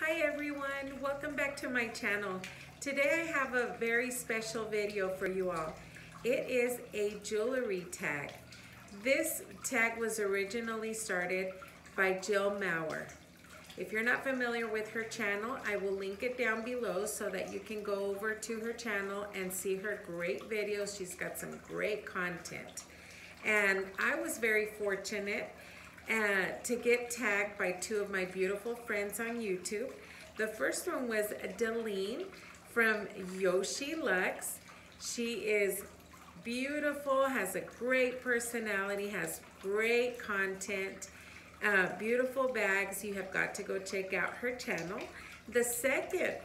Hi everyone, welcome back to my channel. Today I have a very special video for you all. It is a jewelry tag. This tag was originally started by Jill Maurer. If you're not familiar with her channel, I will link it down below so that you can go over to her channel and see her great videos. She's got some great content. And I was very fortunate to get tagged by two of my beautiful friends on YouTube. The first one was Deleen from Yoshi Lux. She is beautiful, has a great personality, has great content, beautiful bags. You have got to go check out her channel. The second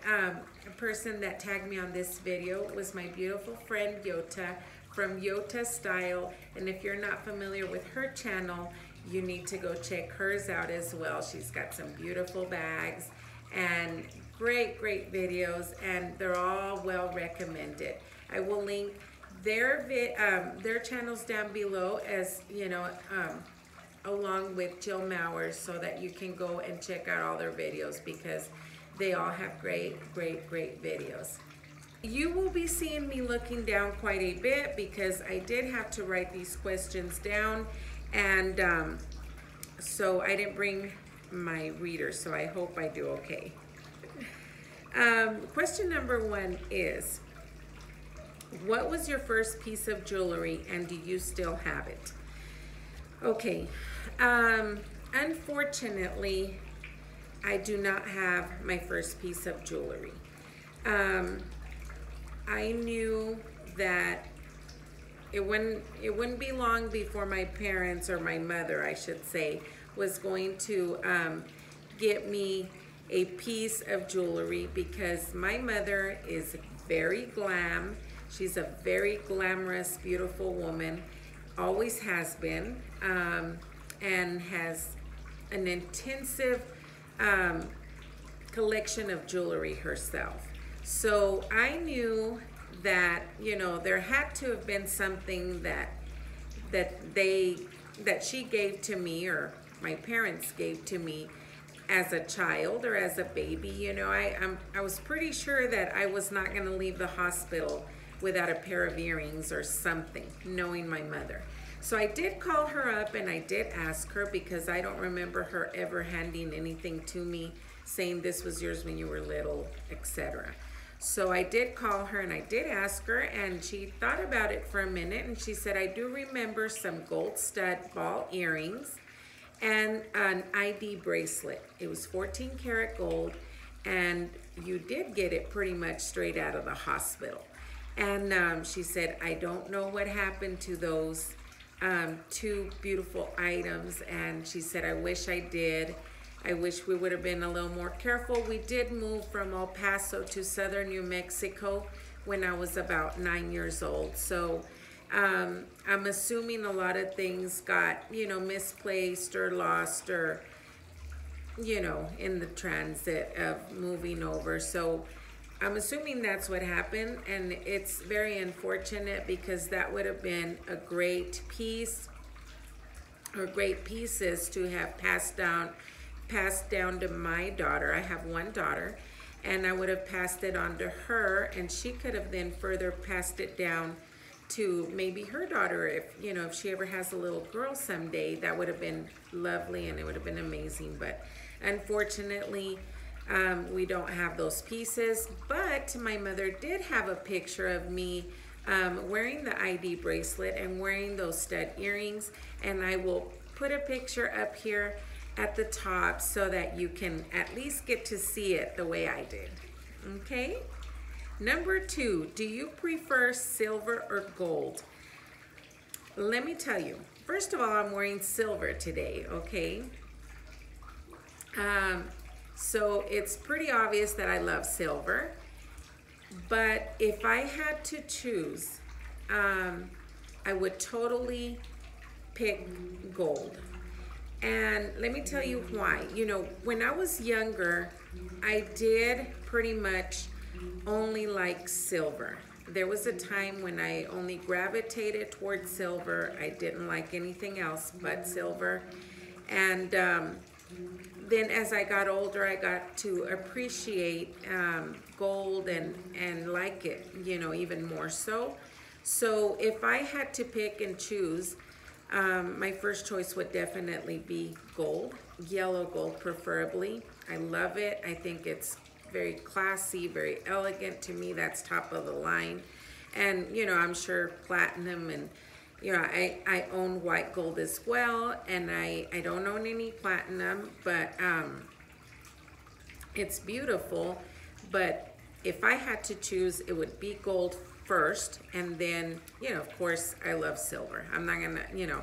person that tagged me on this video was my beautiful friend Yota from Yota Style. And if you're not familiar with her channel, you need to go check hers out as well. She's got some beautiful bags and great videos, and they're all well recommended. I will link their channels down below, as you know, along with Jill Maurer, so that you can go and check out all their videos because they all have great videos. You will be seeing me looking down quite a bit because I did have to write these questions down, and so I didn't bring my reader, so I hope I do okay. Question number one is, what was your first piece of jewelry and do you still have it? Okay, unfortunately, I do not have my first piece of jewelry. I knew that it wouldn't be long before my parents, or my mother, I should say, was going to get me a piece of jewelry, because my mother is very glam. She's a very glamorous, beautiful woman, always has been, and has an intensive collection of jewelry herself. So I knew that, you know, there had to have been something that she gave to me, or my parents gave to me as a child or as a baby. You know, I was pretty sure that I was not going to leave the hospital without a pair of earrings or something, knowing my mother. So I did call her up and I did ask her, because I don't remember her ever handing anything to me saying this was yours when you were little, etc. So I did call her and I did ask her, and she thought about it for a minute, and she said, I do remember some gold stud ball earrings and an ID bracelet. It was 14 karat gold, and you did get it pretty much straight out of the hospital. And she said, I don't know what happened to those two beautiful items. And she said, I wish I did. I wish we would have been a little more careful. We did move from El Paso to southern New Mexico when I was about 9 years old. So I'm assuming a lot of things got, you know, misplaced or lost, or, you know, in the transit of moving over. So I'm assuming that's what happened, and it's very unfortunate, because that would have been a great piece, or great pieces, to have passed down to my daughter. I have one daughter, and I would have passed it on to her, and she could have then further passed it down to maybe her daughter. If, you know, if she ever has a little girl someday, that would have been lovely and it would have been amazing. But unfortunately, we don't have those pieces. But my mother did have a picture of me wearing the ID bracelet and wearing those stud earrings, and I will put a picture up here at the top so that you can at least get to see it the way I did. Okay? Number two, do you prefer silver or gold? Let me tell you. First of all, I'm wearing silver today, okay? So it's pretty obvious that I love silver. But if I had to choose, I would totally pick gold. And let me tell you why. You know, when I was younger, I did pretty much only like silver. There was a time when I only gravitated towards silver. I didn't like anything else but silver. And then as I got older, I got to appreciate gold and like it, you know, even more so. So if I had to pick and choose, my first choice would definitely be gold, yellow gold preferably. I love it. I think it's very classy, very elegant. To me, that's top of the line. And, you know, I'm sure platinum and, you know, I own white gold as well, and I don't own any platinum, but it's beautiful. But if I had to choose, it would be gold first, and then, you know, of course, I love silver. I'm not gonna, you know,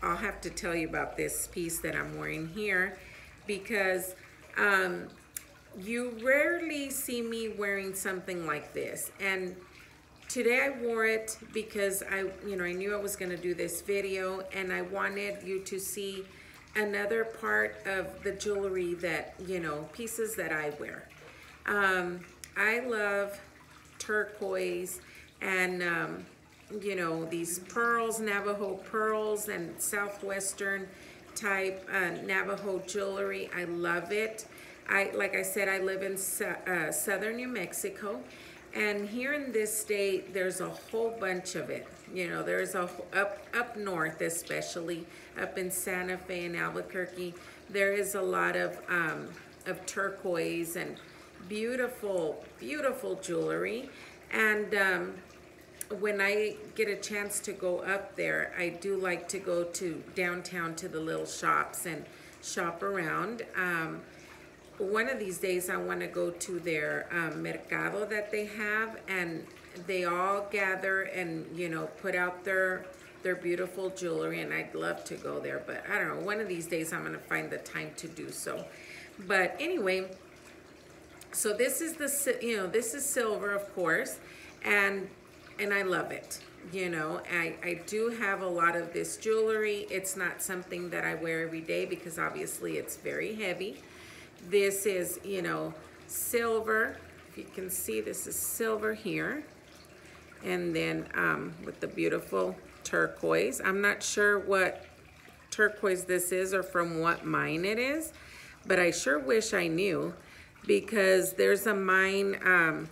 I'll have to tell you about this piece that I'm wearing here, because you rarely see me wearing something like this. And today I wore it because I knew I was going to do this video, and I wanted you to see another part of the jewelry that, you know, pieces that I wear. I love turquoise and, you know, these pearls, Navajo pearls and Southwestern type Navajo jewelry. I love it. Like I said, I live in southern New Mexico. And here in this state, there's a whole bunch of it. You know, there's up north, especially up in Santa Fe and Albuquerque, there is a lot of turquoise and beautiful, beautiful jewelry. And when I get a chance to go up there, I do like to go to downtown to the little shops and shop around. One of these days I want to go to their mercado that they have, and they all gather and, you know, put out their beautiful jewelry, and I'd love to go there, but I don't know, one of these days I'm going to find the time to do so. But anyway, so this is the, you know, this is silver, of course, and I love it. You know, I do have a lot of this jewelry. It's not something that I wear every day because obviously it's very heavy. This is, you know, silver. If you can see, this is silver here. And then with the beautiful turquoise. I'm not sure what turquoise this is or from what mine it is, but I sure wish I knew, because there's a mine,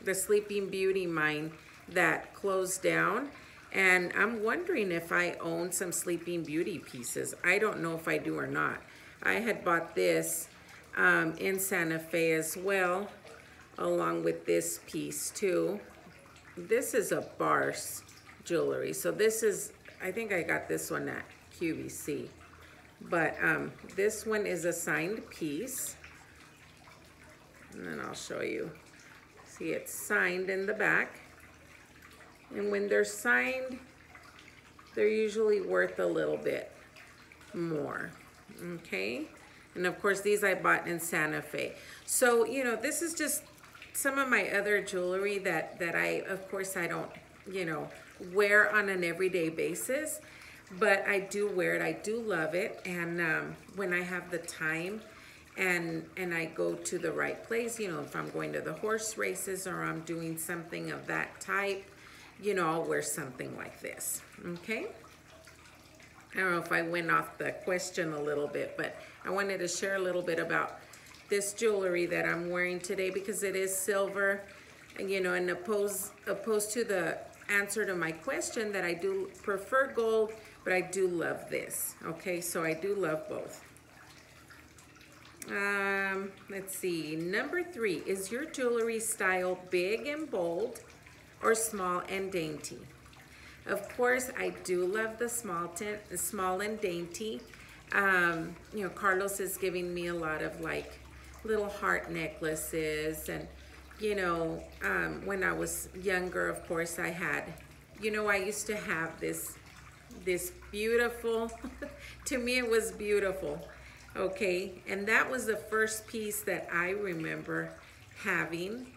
the Sleeping Beauty mine, that closed down. And I'm wondering if I own some Sleeping Beauty pieces. I don't know if I do or not. I had bought this in Santa Fe as well, along with this piece too. This is a Bars jewelry. So this is, I think I got this one at QVC. But this one is a signed piece. And then I'll show you. See, it's signed in the back. And when they're signed, they're usually worth a little bit more. Okay, and of course these I bought in Santa Fe. So, you know, this is just some of my other jewelry that I, of course, I don't, you know, wear on an everyday basis, but I do wear it. I do love it. And when I have the time and I go to the right place, you know, if I'm going to the horse races or I'm doing something of that type, you know, I'll wear something like this. Okay, I don't know if I went off the question a little bit, but I wanted to share a little bit about this jewelry that I'm wearing today, because it is silver, and, you know, and opposed to the answer to my question that I do prefer gold, but I do love this. Okay, so I do love both. Let's see, number 3, is your jewelry style big and bold or small and dainty? Of course, I do love the small and dainty. You know, Carlos is giving me a lot of like little heart necklaces, and, you know, when I was younger, of course, I had, you know, I used to have this beautiful, to me it was beautiful, okay, and that was the first piece that I remember having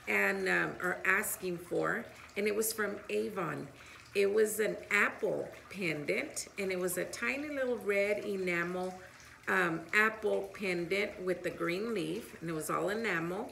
and or asking for, and it was from Avon. It was an apple pendant, and it was a tiny little red enamel apple pendant with the green leaf, and it was all enamel,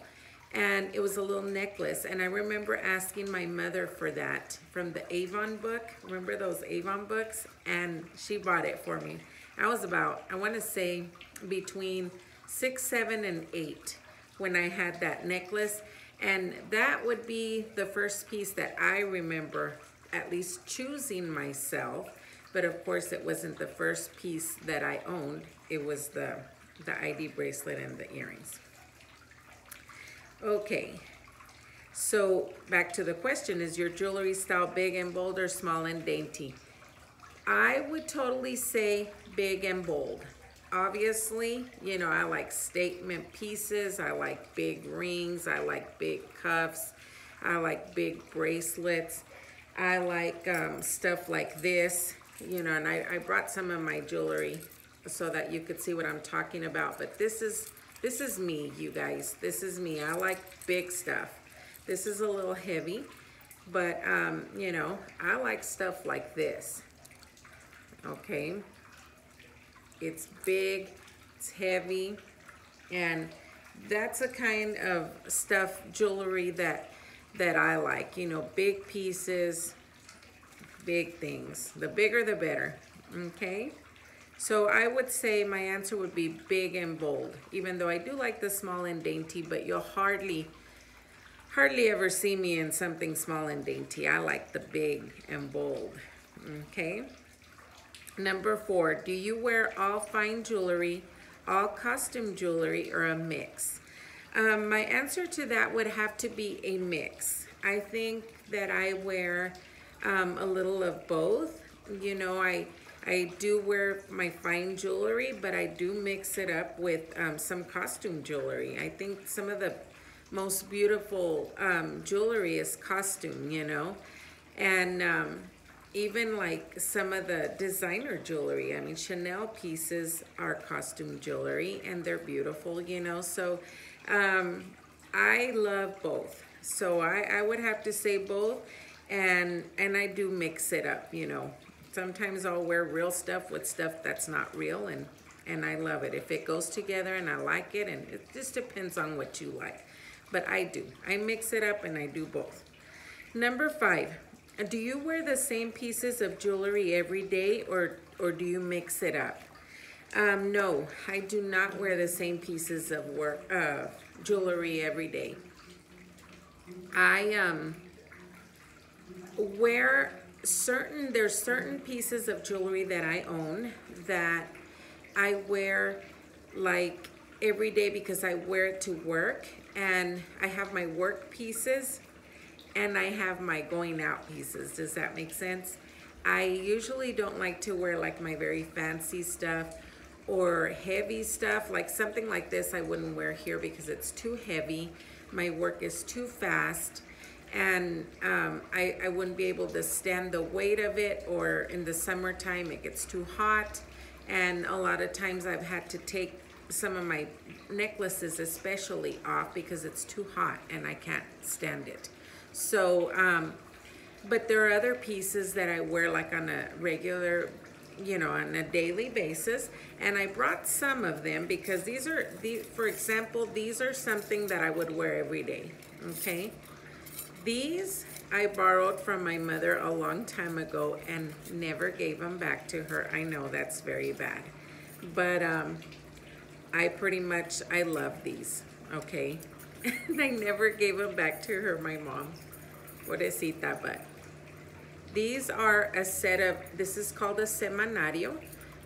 and it was a little necklace. And I remember asking my mother for that from the Avon book. Remember those Avon books? And she bought it for me. I was about, I want to say between 6, 7, and 8 when I had that necklace. And that would be the first piece that I remember at least choosing myself. But of course, it wasn't the first piece that I owned. It was the ID bracelet and the earrings. Okay, so back to the question, is your jewelry style big and bold or small and dainty? I would totally say big and bold. Obviously, you know, I like statement pieces. I like big rings. I like big cuffs. I like big bracelets. I like stuff like this, you know, and I brought some of my jewelry so that you could see what I'm talking about. But this is me, you guys. This is me. I like big stuff. This is a little heavy, but, you know, I like stuff like this. Okay. It's big, it's heavy, and that's a kind of stuff, jewelry that I like. You know, big pieces, big things. The bigger the better, okay? So I would say my answer would be big and bold, even though I do like the small and dainty, but you'll hardly ever see me in something small and dainty. I like the big and bold, okay? Number 4, do you wear all fine jewelry, all costume jewelry, or a mix? My answer to that would have to be a mix. I think that I wear a little of both. You know, I do wear my fine jewelry, but I do mix it up with some costume jewelry. I think some of the most beautiful jewelry is costume, you know, and even like some of the designer jewelry. I mean, Chanel pieces are costume jewelry and they're beautiful, you know. So I love both. So I would have to say both, and I do mix it up, you know. Sometimes I'll wear real stuff with stuff that's not real, and I love it. If it goes together and I like it, and it just depends on what you like. But I do. I mix it up and I do both. Number 5. Do you wear the same pieces of jewelry every day, or do you mix it up? No, I do not wear the same pieces of jewelry every day. I wear there's certain pieces of jewelry that I own that I wear like every day because I wear it to work, and I have my work pieces and I have my going out pieces. Does that make sense? I usually don't like to wear like my very fancy stuff or heavy stuff. Like something like this I wouldn't wear here because it's too heavy. My work is too fast, and I wouldn't be able to stand the weight of it, or in the summertime it gets too hot, and a lot of times I've had to take some of my necklaces especially off because it's too hot and I can't stand it. So, but there are other pieces that I wear like on a regular, you know, on a daily basis. And I brought some of them because for example, these are something that I would wear every day, okay? These I borrowed from my mother a long time ago and never gave them back to her. I know that's very bad, but I love these, okay? I never gave them back to her, my mom. Pobrecita, but these are a set of, this is called a semanario,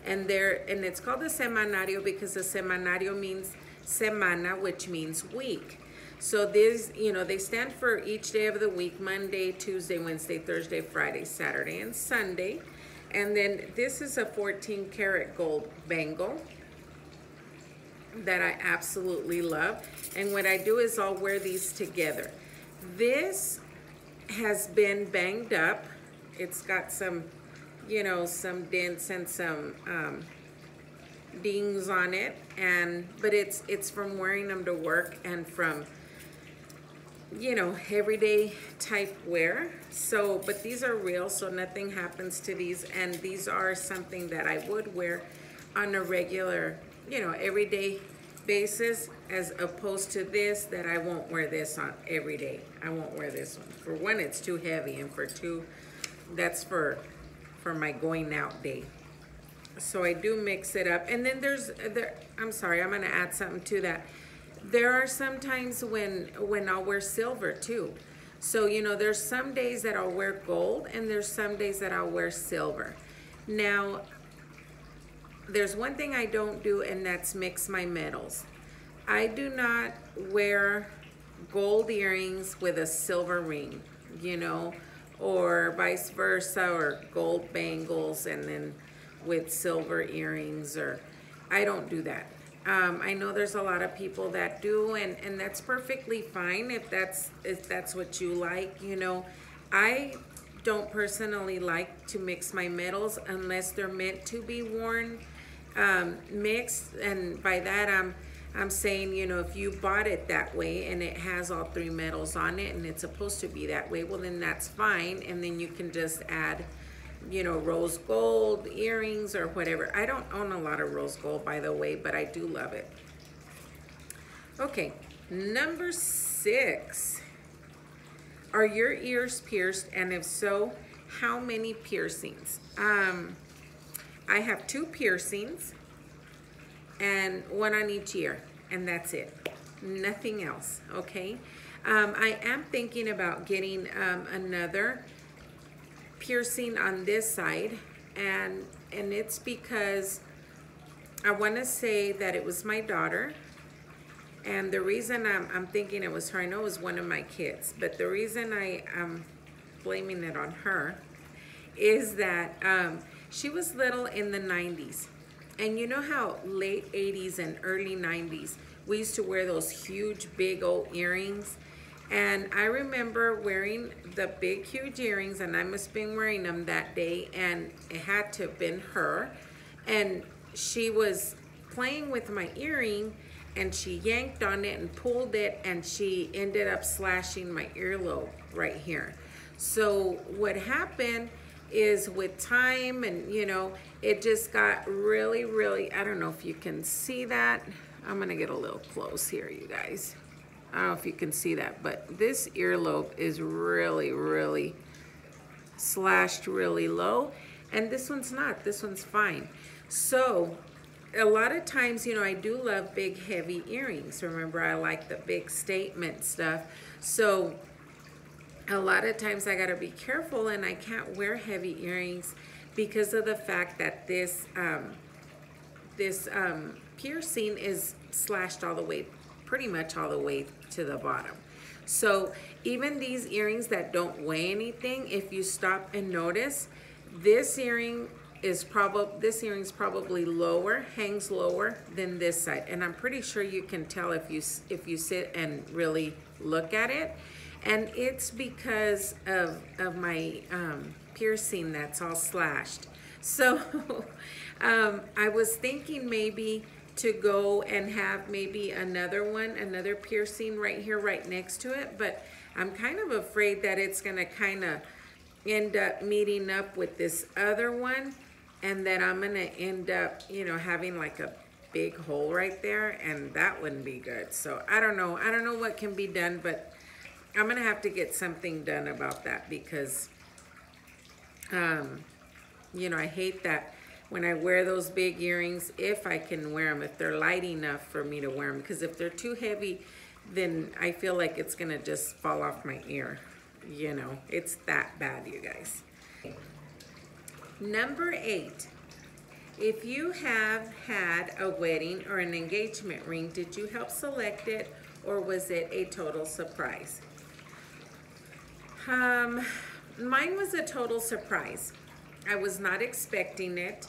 and it's called a semanario because a semanario means semana, which means week. So these, you know, they stand for each day of the week: Monday, Tuesday, Wednesday, Thursday, Friday, Saturday, and Sunday. And then this is a 14 karat gold bangle that I absolutely love. And what I do is I'll wear these together. This has been banged up. It's got some, you know, some dents and some dings on it, but it's from wearing them to work and from, you know, everyday type wear. So, but these are real, so nothing happens to these, and these are something that I would wear on a regular, you know, everyday basis, as opposed to this, that I won't wear this on every day. I won't wear this one. For one, it's too heavy, and for two, that's for my going out day. So I do mix it up. And then I'm sorry, I'm gonna add something to that. There are some times when I'll wear silver too. So, you know, there's some days that I'll wear gold and there's some days that I'll wear silver. Now, there's one thing I don't do, and that's mix my metals. I do not wear gold earrings with a silver ring, you know, or vice versa, or gold bangles and then with silver earrings, or I don't do that. I know there's a lot of people that do, and that's perfectly fine if that's what you like, you know. I don't personally like to mix my metals unless they're meant to be worn mixed, and by that I'm saying, you know, if you bought it that way and it has all three metals on it and it's supposed to be that way, well then that's fine, and then you can just add, you know, rose gold earrings or whatever. I don't own a lot of rose gold, by the way, but I do love it. Okay, number 6. Are your ears pierced? And if so, how many piercings? I have 2 piercings and one on each ear, and that's it. Nothing else, okay? I am thinking about getting another piercing on this side, and it's because I want to say that it was my daughter, and the reason I'm thinking it was her, I know it was one of my kids, but the reason I'm blaming it on her is that she was little in the 90s, and you know how late 80s and early 90s we used to wear those huge big old earrings. And I remember wearing the big, huge earrings, and I must have been wearing them that day, and it had to have been her. And she was playing with my earring, and she yanked on it and pulled it, and she ended up slashing my earlobe right here. So what happened is with time, and you know, it just got really, really, I don't know if you can see that. I'm gonna get a little close here, you guys. I don't know if you can see that, but this earlobe is really, really slashed really low, and this one's not. This one's fine. So a lot of times, you know, I do love big, heavy earrings. Remember, I like the big statement stuff. So a lot of times I gotta be careful, and I can't wear heavy earrings because of the fact that this piercing is slashed all the way, pretty much all the way to the bottom. So even these earrings that don't weigh anything, if you stop and notice, this earring is probably lower, hangs lower than this side, and I'm pretty sure you can tell if you sit and really look at it. And it's because of my piercing that's all slashed. So I was thinking maybe to go and have maybe another piercing right here, right next to it, but I'm kind of afraid that it's gonna kind of end up meeting up with this other one, and that I'm gonna end up, you know, having like a big hole right there, and that wouldn't be good. So I don't know what can be done, but I'm gonna have to get something done about that, because you know, I hate that when I wear those big earrings, if I can wear them, if they're light enough for me to wear them, because if they're too heavy, then I feel like it's gonna just fall off my ear. You know, it's that bad, you guys. Number 8, if you have had a wedding or an engagement ring, did you help select it, or was it a total surprise? Mine was a total surprise. I was not expecting it.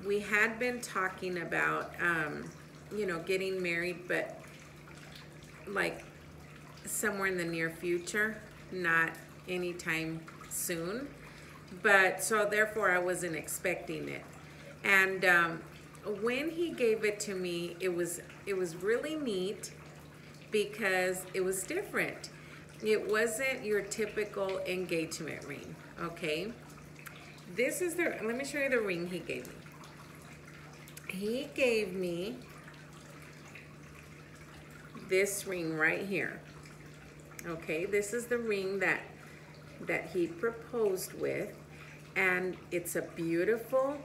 We had been talking about, you know, getting married, but like somewhere in the near future, not anytime soon. But so therefore I wasn't expecting it. And when he gave it to me, it was really neat because it was different. It wasn't your typical engagement ring, okay? This is let me show you the ring he gave me. He gave me this ring right here. Okay, this is the ring that he proposed with, and it's a beautiful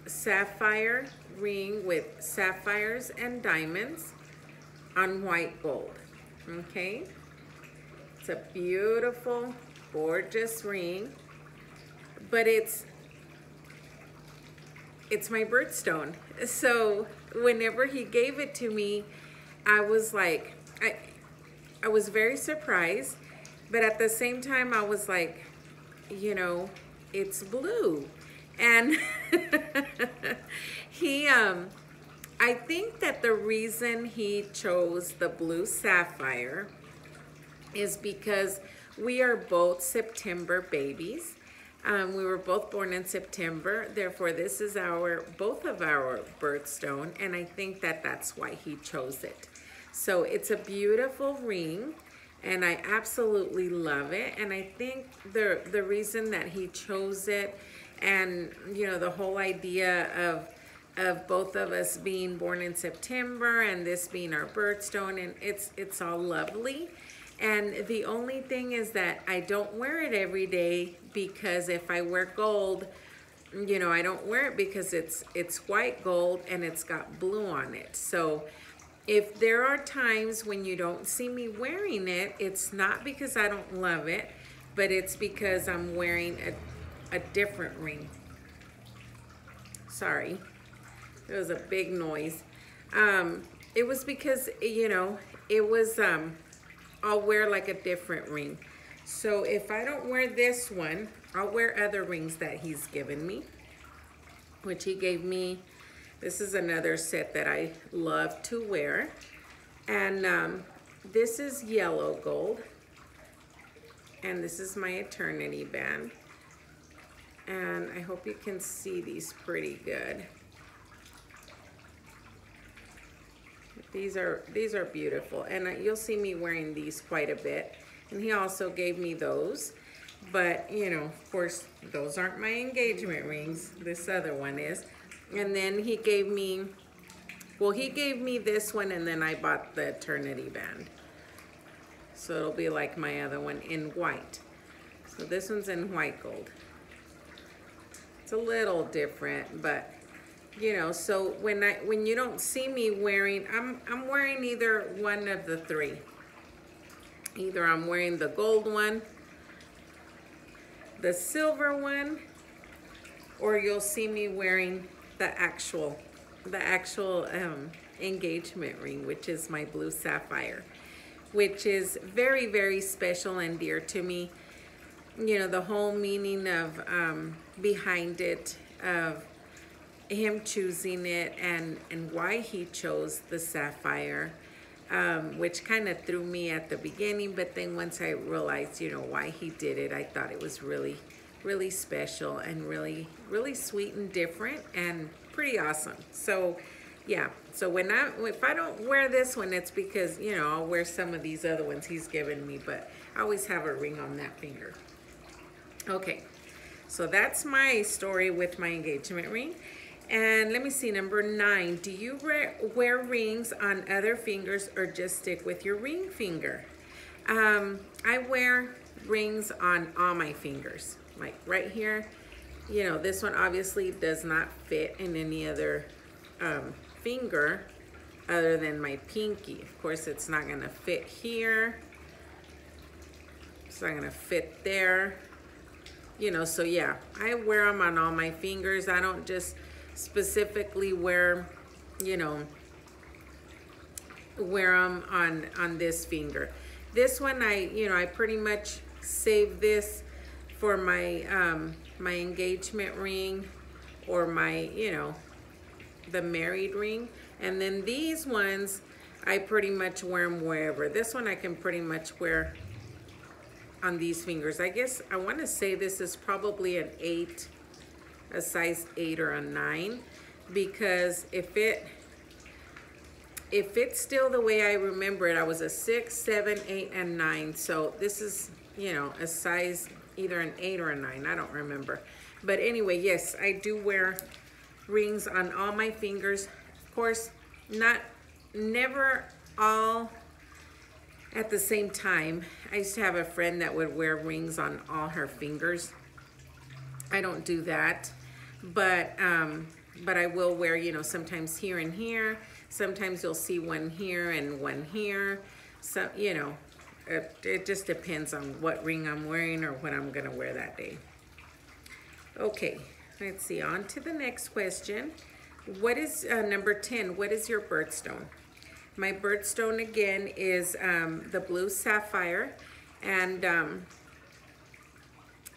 sapphire ring with sapphires and diamonds on white gold. Okay, it's a beautiful, gorgeous ring, but it's my birthstone. So whenever he gave it to me, I was like, I was very surprised, but at the same time I was like, you know, it's blue. And I think that the reason he chose the blue sapphire is because we are both September babies. We were both born in September, therefore this is both of our birthstone, and I think that that's why he chose it. So it's a beautiful ring, and I absolutely love it. And I think the reason that he chose it, and you know, the whole idea of both of us being born in September and this being our birthstone, and it's all lovely. And the only thing is that I don't wear it every day, because if I wear gold, you know, I don't wear it because it's white gold and it's got blue on it. So if there are times when you don't see me wearing it, it's not because I don't love it, but it's because I'm wearing a different ring. Sorry, it was a big noise. It was because, you know, it was, I'll wear like a different ring. So if I don't wear this one, I'll wear other rings that he's given me, which he gave me. This is another set that I love to wear. And this is yellow gold. And this is my eternity band. And I hope you can see these pretty good. These are beautiful, and you'll see me wearing these quite a bit. And he also gave me those, but you know, of course, those aren't my engagement rings. This other one is. And then he gave me, well, he gave me this one, and then I bought the eternity band. So it'll be like my other one in white. So this one's in white gold. It's a little different, but you know, so when you don't see me wearing, I'm wearing either one of the three. Either I'm wearing the gold one, the silver one, or you'll see me wearing the actual engagement ring, which is my blue sapphire, which is very, very special and dear to me. You know, the whole meaning of behind it, of him choosing it, and why he chose the sapphire, which kind of threw me at the beginning, but then once I realized, you know, why he did it, I thought it was really, really special and really, really sweet and different and pretty awesome. So yeah, so if I don't wear this one, it's because, you know, I'll wear some of these other ones he's given me, but I always have a ring on that finger. Okay, so that's my story with my engagement ring. And let me see, number 9, do you wear rings on other fingers or just stick with your ring finger? I wear rings on all my fingers, like right here. You know, this one obviously does not fit in any other finger other than my pinky. Of course, it's not gonna fit here. It's not gonna fit there. You know, so yeah, I wear them on all my fingers. I don't just specifically wear, you know, wear them on this finger. This one, I pretty much save this for my my engagement ring, or my, you know, the married ring. And then these ones, I pretty much wear them wherever. This one I can pretty much wear on these fingers. I guess I want to say this is probably an 8, a size 8 or a 9, because if it's still the way I remember it, I was a 6, 7, 8, and 9. So this is, you know, a size either an 8 or a 9. I don't remember. But anyway, yes, I do wear rings on all my fingers. Of course, never all at the same time. I used to have a friend that would wear rings on all her fingers. I don't do that, but but I will wear, you know, sometimes here and here. Sometimes you'll see one here and one here. So, you know, it just depends on what ring I'm wearing or what I'm gonna wear that day. Okay, let's see, on to the next question. What is, number 10, what is your birthstone? My birthstone again is the blue sapphire, and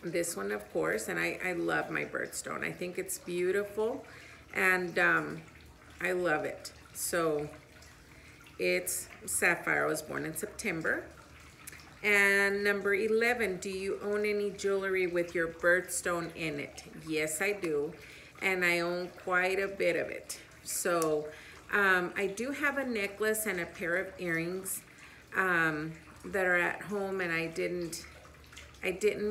this one, of course, and I love my birthstone. I think it's beautiful, and I love it. So it's sapphire. I was born in September. And number 11, do you own any jewelry with your birthstone in it? Yes, I do, and I own quite a bit of it. So I do have a necklace and a pair of earrings that are at home, and I didn't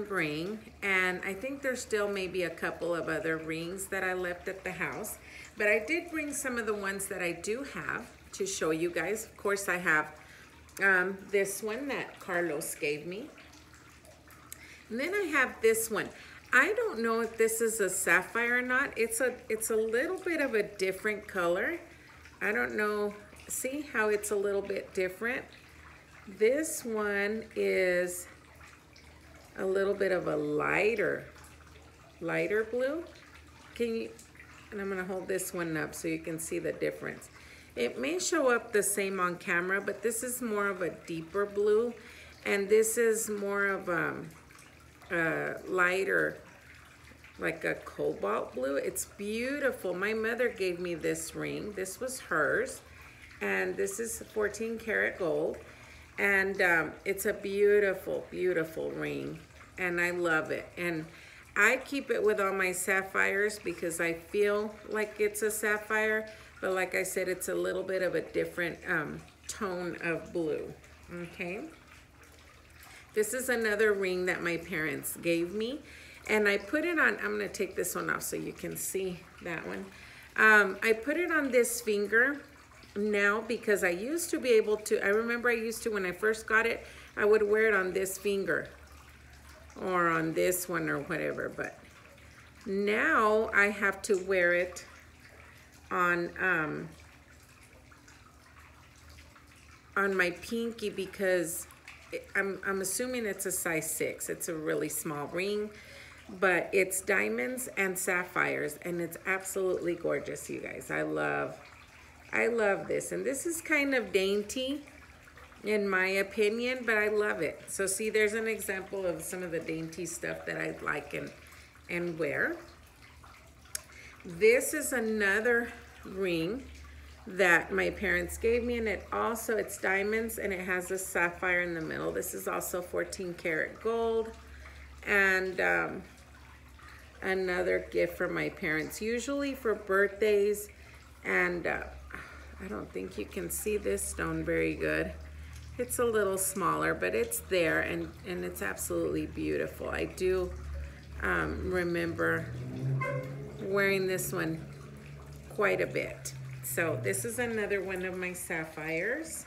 bring, and I think there's still maybe a couple of other rings that I left at the house, but I did bring some of the ones that I do have to show you guys. Of course, I have this one that Carlos gave me, and then I have this one. I don't know if this is a sapphire or not. It's a little bit of a different color. I don't know. See how it's a little bit different? This one is a little bit of a lighter blue. Can you, and I'm gonna hold this one up so you can see the difference. It may show up the same on camera, but this is more of a deeper blue, and this is more of a lighter, like a cobalt blue. It's beautiful. My mother gave me this ring. This was hers, and this is 14 karat gold. And it's a beautiful, beautiful ring, and I love it. And I keep it with all my sapphires because I feel like it's a sapphire, but like I said, it's a little bit of a different tone of blue, okay? This is another ring that my parents gave me, and I put it on, I'm gonna take this one off so you can see that one. I put it on this finger now because I used to be able to, I remember I used to, when I first got it, I would wear it on this finger or on this one or whatever, but now I have to wear it on my pinky because I'm assuming it's a size 6. It's a really small ring, but it's diamonds and sapphires, and it's absolutely gorgeous, you guys. I love this, and this is kind of dainty in my opinion, but I love it. So see, there's an example of some of the dainty stuff that I like and wear. This is another ring that my parents gave me, and it's diamonds, and it has a sapphire in the middle. This is also 14 karat gold, and another gift from my parents, usually for birthdays. And I don't think you can see this stone very good. It's a little smaller, but it's there, and it's absolutely beautiful. I do remember wearing this one quite a bit. So this is another one of my sapphires,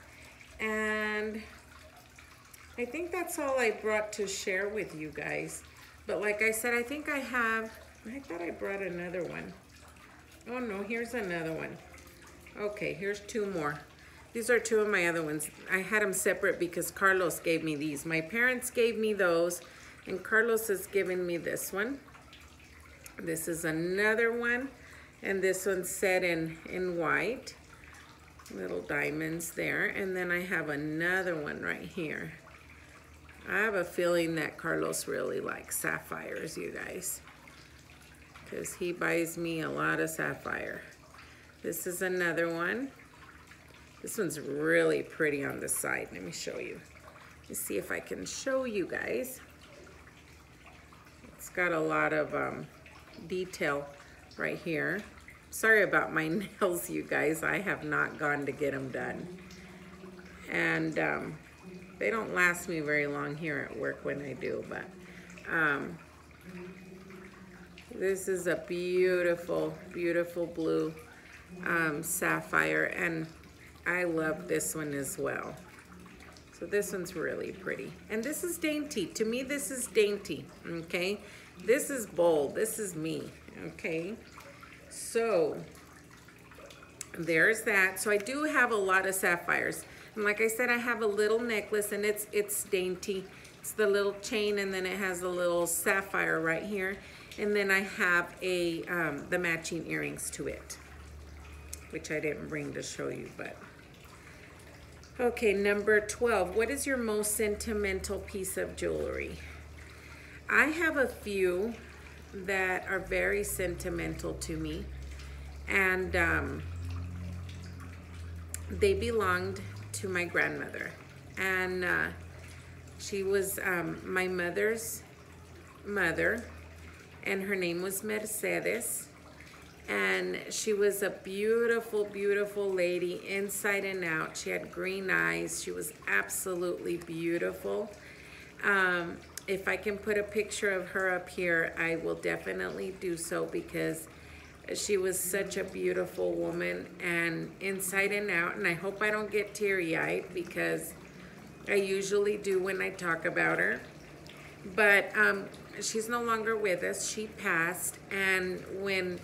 and I think that's all I brought to share with you guys. But like I said, I think I thought I brought another one. Oh no, here's another one. Okay, here's 2 more. These are 2 of my other ones. I had them separate because Carlos gave me these. My parents gave me those, and Carlos has given me this one. This is another one, and this one's set in white. Little diamonds there. And then I have another one right here. I have a feeling that Carlos really likes sapphires, you guys, because he buys me a lot of sapphire. This is another one. This one's really pretty on the side. Let me show you. Let me see if I can show you guys. It's got a lot of detail right here. Sorry about my nails, you guys. I have not gone to get them done. And they don't last me very long here at work when I do, but this is a beautiful, beautiful blue sapphire, and I love this one as well. So this one's really pretty, and this is dainty. To me, this is dainty, okay? This is bold. This is me, okay? So there's that. So I do have a lot of sapphires. And like I said, I have a little necklace, and it's dainty. It's the little chain, and then it has a little sapphire right here. And then I have a the matching earrings to it, which I didn't bring to show you, but. Okay, number 12. What is your most sentimental piece of jewelry? I have a few that are very sentimental to me, and they belonged to my grandmother, and she was my mother's mother, and her name was Mercedes, and she was a beautiful, beautiful lady inside and out. She had green eyes. She was absolutely beautiful. If I can put a picture of her up here, I will definitely do so, because she was such a beautiful woman, and inside and out. And I hope I don't get teary-eyed, because I usually do when I talk about her. But she's no longer with us. She passed, and when,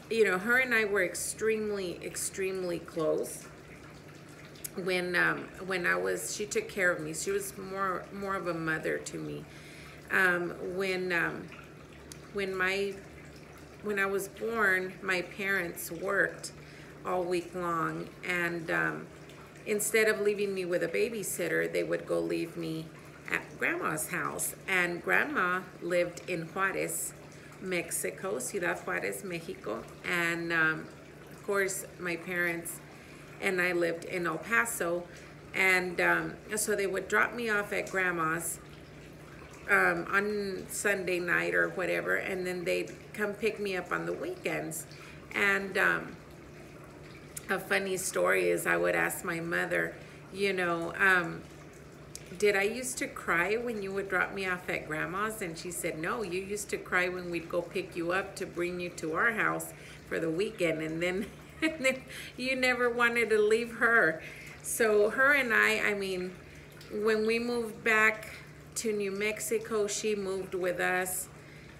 you know, her and I were extremely, extremely close. When she took care of me. She was more of a mother to me. When I was born, my parents worked all week long, and instead of leaving me with a babysitter, they would go leave me at Grandma's house. And Grandma lived in Juarez, Mexico, Ciudad Juarez, Mexico. And of course, my parents and I lived in El Paso. And so they would drop me off at Grandma's on Sunday night or whatever, and then they'd come pick me up on the weekends. And a funny story is, I would ask my mother, you know, did I used to cry when you would drop me off at Grandma's? And she said, no, you used to cry when we'd go pick you up to bring you to our house for the weekend, and then you never wanted to leave her. So her and I mean, when we moved back to New Mexico, she moved with us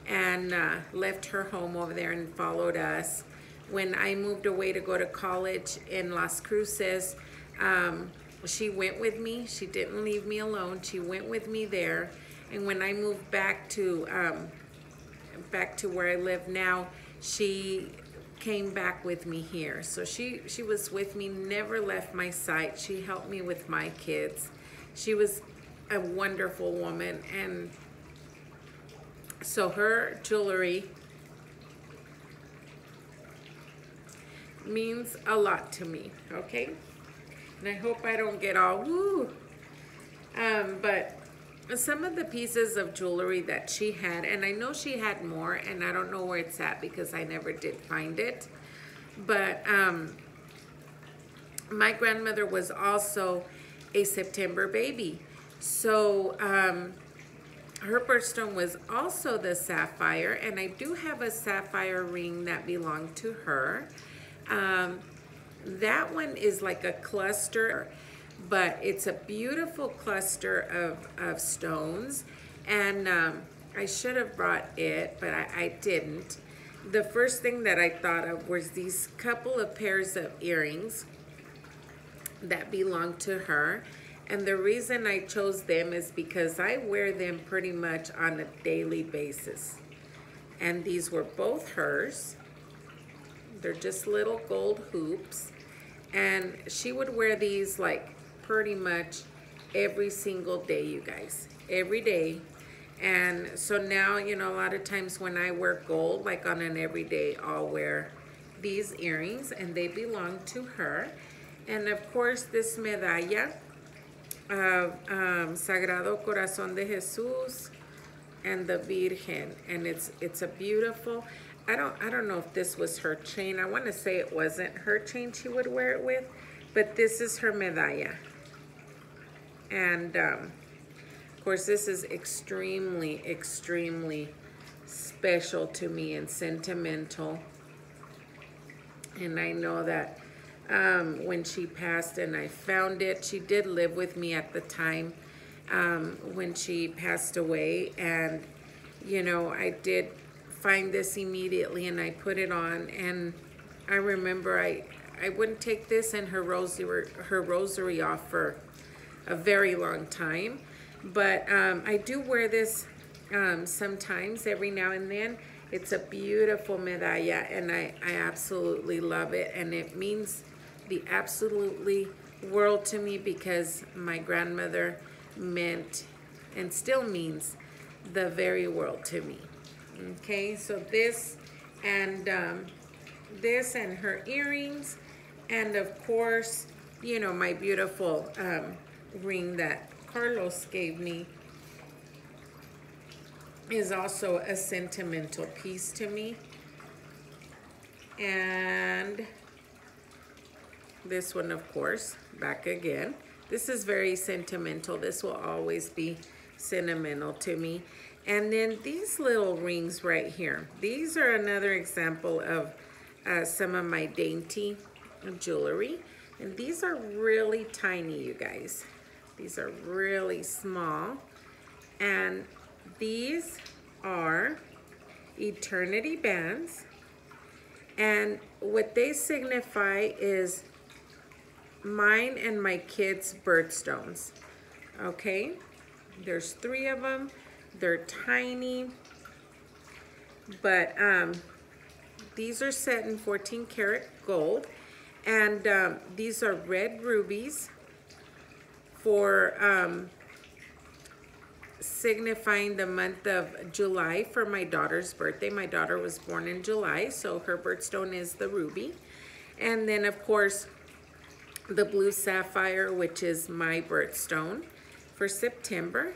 and left her home over there and followed us. When I moved away to go to college in Las Cruces, she went with me. She didn't leave me alone. She went with me there. And when I moved back to where I live now, she came back with me here. So she was with me, never left my side. She helped me with my kids. She was a wonderful woman. And so her jewelry means a lot to me, okay? And I hope I don't get all woo. But some of the pieces of jewelry that she had, and I know she had more, and I don't know where it's at because I never did find it. But my grandmother was also a September baby. So her birthstone was also the sapphire, and I do have a sapphire ring that belonged to her. That one is like a cluster, but it's a beautiful cluster of stones. And I should have brought it, but I didn't. The first thing that I thought of was these couple of pairs of earrings that belonged to her. And the reason I chose them is because I wear them pretty much on a daily basis. And these were both hers. They're just little gold hoops. And she would wear these like pretty much every single day, you guys. Every day. And so now, you know, a lot of times when I wear gold, like on an everyday, I'll wear these earrings, and they belong to her. And of course, this medalla of Sagrado Corazón de Jesús and the Virgen. And it's a beautiful, I don't know if this was her chain. I want to say it wasn't her chain she would wear it with, but this is her medalla. And of course, this is extremely, extremely special to me and sentimental. And I know that when she passed and I found it, she did live with me at the time when she passed away. And, you know, I did find this immediately and I put it on, and I remember I wouldn't take this and her rosary off for a very long time. But I do wear this sometimes, every now and then. It's a beautiful medalla, and I absolutely love it, and it means the absolutely world to me because my grandmother meant and still means the very world to me. Okay, so this and her earrings, and of course, you know, my beautiful ring that Carlos gave me is also a sentimental piece to me. And this one, of course, back again. This is very sentimental. This will always be sentimental to me. And then these little rings right here. These are another example of some of my dainty jewelry. And these are really tiny, you guys. These are really small. And these are eternity bands. And what they signify is mine and my kids' birthstones. Okay? There's 3 of them. They're tiny. But these are set in 14 karat gold. And these are red rubies for signifying the month of July for my daughter's birthday. My daughter was born in July, so her birthstone is the ruby. And then, of course, the blue sapphire, which is my birthstone for September.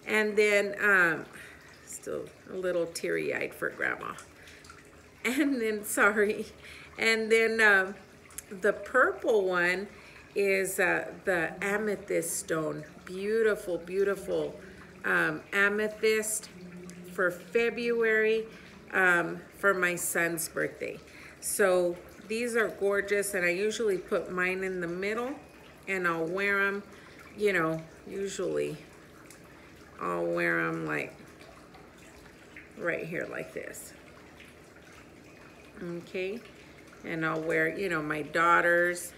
And then, still a little teary-eyed for Grandma. And then, sorry. And then the purple one is the amethyst stone. Beautiful, beautiful amethyst for February for my son's birthday. So these are gorgeous, and I usually put mine in the middle, and I'll wear them, you know, usually I'll wear them like right here like this. Okay, and I'll wear, you know, my daughter's.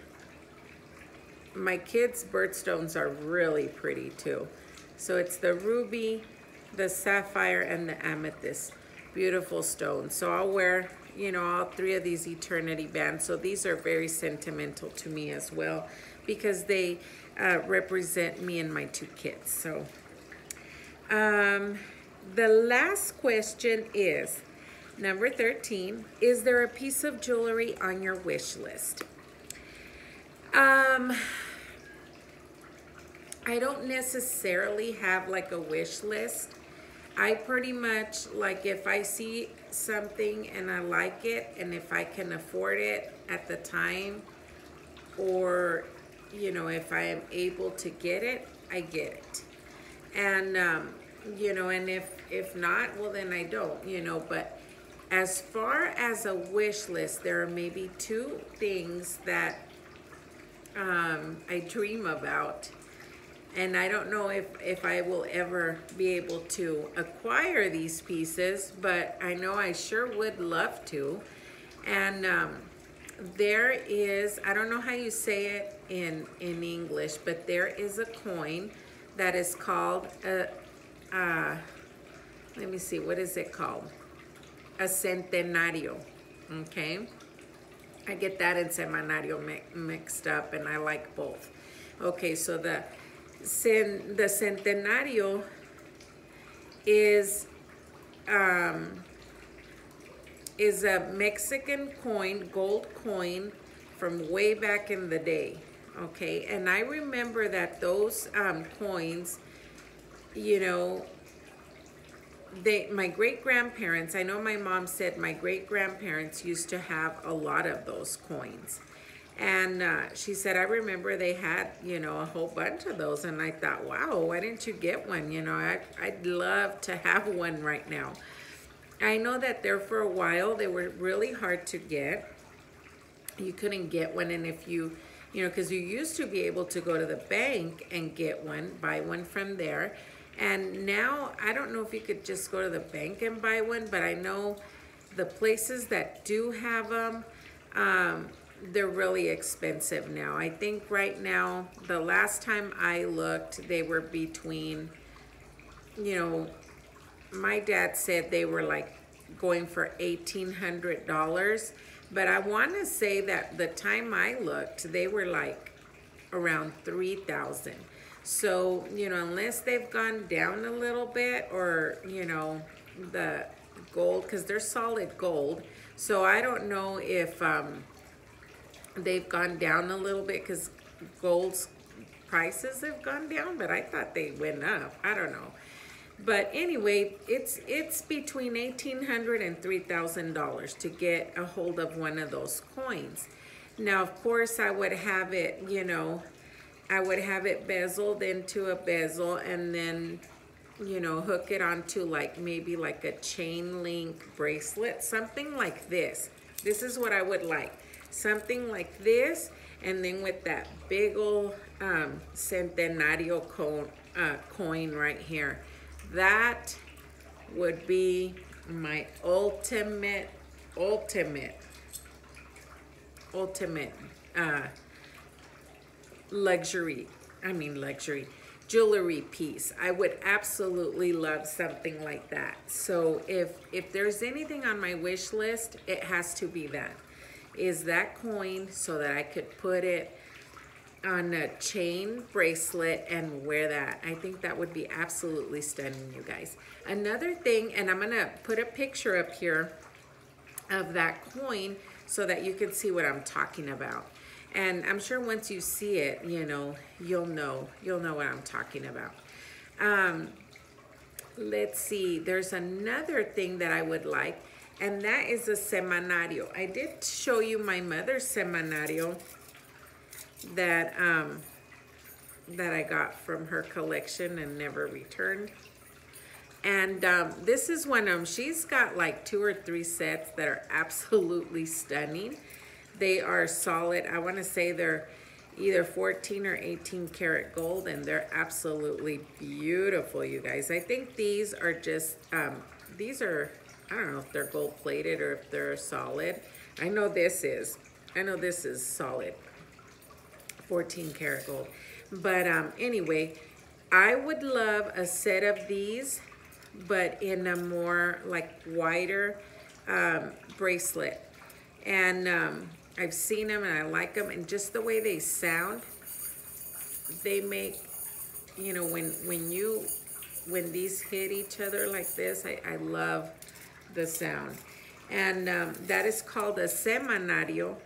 My kids' birthstones are really pretty too. So it's the ruby, the sapphire, and the amethyst. Beautiful stones. So I'll wear, you know, all 3 of these eternity bands. So these are very sentimental to me as well because they represent me and my 2 kids. So the last question is, number 13, is there a piece of jewelry on your wish list? I don't necessarily have like a wish list. I pretty much, like, if I see something and I like it, and if I can afford it at the time, or, you know, if I am able to get it, I get it. And, you know, and if not, well, then I don't, you know. But as far as a wish list, there are maybe 2 things that I dream about. And I don't know if I will ever be able to acquire these pieces, but I know I sure would love to. And there is, I don't know how you say it in English, but there is a coin that is called let me see, what is it called? A centenario, okay? I get that and semanario mixed up, and I like both. Okay, so the centenario is a Mexican coin, gold coin from way back in the day. Okay, and I remember that those coins, you know, my great-grandparents, I know my mom said my great-grandparents used to have a lot of those coins. And she said, I remember they had, you know, a whole bunch of those. And I thought, wow, why didn't you get one? You know, I'd love to have one right now. I know that there for a while, they were really hard to get. You couldn't get one. And if you know, because you used to be able to go to the bank and get one, buy one from there. And now, I don't know if you could just go to the bank and buy one, but I know the places that do have them, they're really expensive now. I think right now, the last time I looked, they were between, you know, my dad said they were like going for $1,800, but I want to say that the time I looked, they were like around 3,000. So, you know, unless they've gone down a little bit, or, you know, the gold, because they're solid gold. So I don't know if they've gone down a little bit, because gold's prices have gone down, but I thought they went up. I don't know. But anyway, it's between $1,800 and $3,000 to get a hold of one of those coins. Now, of course, I would have it, you know, I would have it bezeled into a bezel, and then, you know, hook it onto like maybe like a chain link bracelet, something like this. This is what I would like. Something like this, and then with that big old Centenario coin right here. That would be my ultimate luxury jewelry piece. I would absolutely love something like that. So if there's anything on my wish list, it has to be that. Is that coin, so that I could put it on a chain bracelet and wear that. I think that would be absolutely stunning, you guys. Another thing, and I'm gonna put a picture up here of that coin so that you can see what I'm talking about. And I'm sure once you see it, you know, you'll know what I'm talking about. Let's see, there's another thing that I would like, and that is a semanario. I did show you my mother's semanario that that I got from her collection and never returned. And this is one of them. She's got like 2 or 3 sets that are absolutely stunning. They are solid. I want to say they're either 14 or 18 karat gold, and they're absolutely beautiful, you guys. I think these are just, these are, I don't know if they're gold plated or if they're solid. I know this is solid. 14 karat gold. But anyway, I would love a set of these, but in a more like wider bracelet. And I've seen them and I like them, and just the way they sound, they make, you know, when these hit each other like this, I love the sound. And that is called a semanario.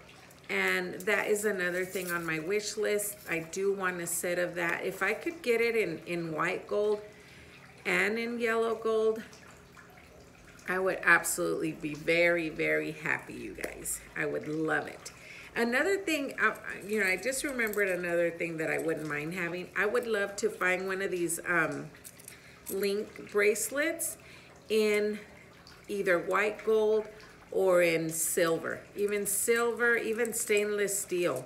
And that is another thing on my wish list. I do want a set of that. If I could get it in white gold and in yellow gold, I would absolutely be very, very happy, you guys. I would love it. Another thing, you know, I just remembered another thing that I wouldn't mind having. I would love to find one of these link bracelets in either white gold or in silver, even stainless steel.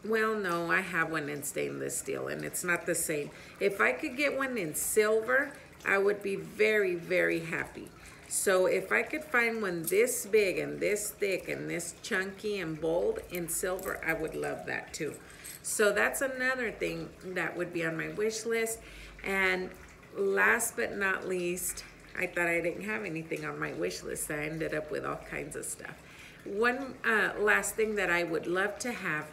Well, no, I have one in stainless steel and it's not the same. If I could get one in silver, I would be very, very happy. So if I could find one this big and this thick and this chunky and bold in silver, I would love that too. So that's another thing that would be on my wish list. And last but not least, I thought I didn't have anything on my wish list. I ended up with all kinds of stuff. One last thing that I would love to have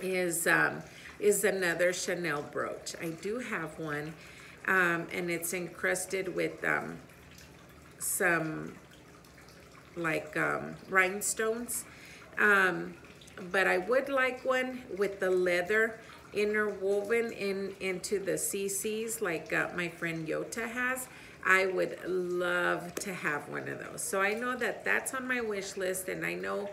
is another Chanel brooch. I do have one, and it's encrusted with some like rhinestones. But I would like one with the leather interwoven into the CCs like my friend Yota has. I would love to have one of those. So I know that that's on my wish list, and I know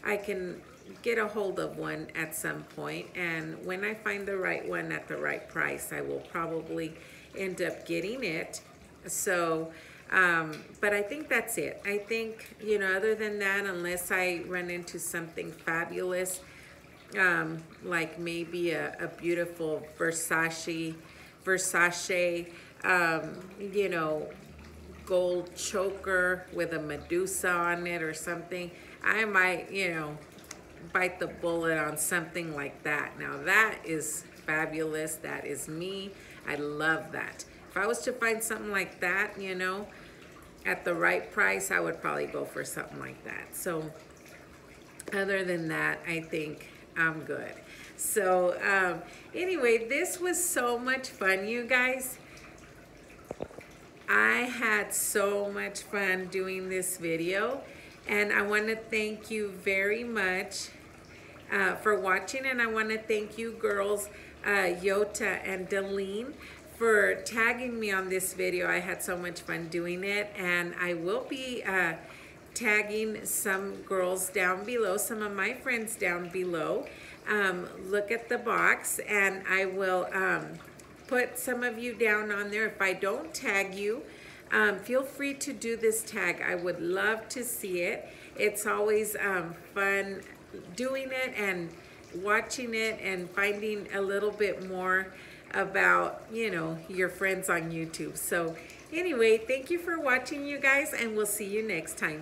I can get a hold of one at some point. And when I find the right one at the right price, I will probably end up getting it. So, but I think that's it. I think, you know, other than that, unless I run into something fabulous, like maybe a beautiful Versace, you know, gold choker with a Medusa on it or something, I might, you know, bite the bullet on something like that. Now that is fabulous. That is me. I love that. If I was to find something like that, you know, at the right price, I would probably go for something like that. So other than that, I think I'm good. So anyway, this was so much fun, you guys. I had so much fun doing this video, and I want to thank you very much for watching, and I want to thank you girls, Yota and Deleen, for tagging me on this video. I had so much fun doing it, and I will be tagging some girls down below, some of my friends down below. Look at the box, and I will put some of you down on there. If I don't tag you, feel free to do this tag. I would love to see it. It's always fun doing it and watching it and finding a little bit more about, you know, your friends on YouTube. So anyway, thank you for watching, you guys, and we'll see you next time.